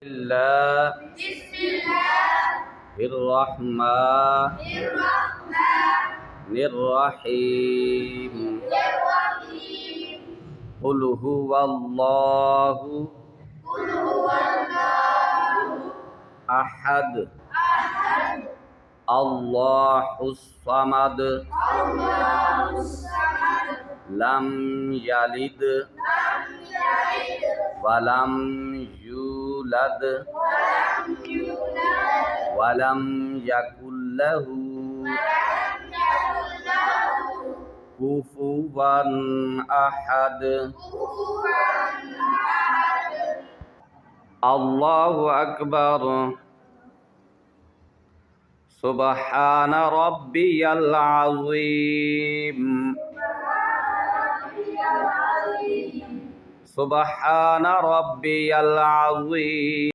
الله الرحمن الرحيم قل هو الله أحد الله الصمد لم يلد ولم يولد ولم يكن له كفوا أحد الله أكبر سبحان ربي العظيم سبحان ربي العظيم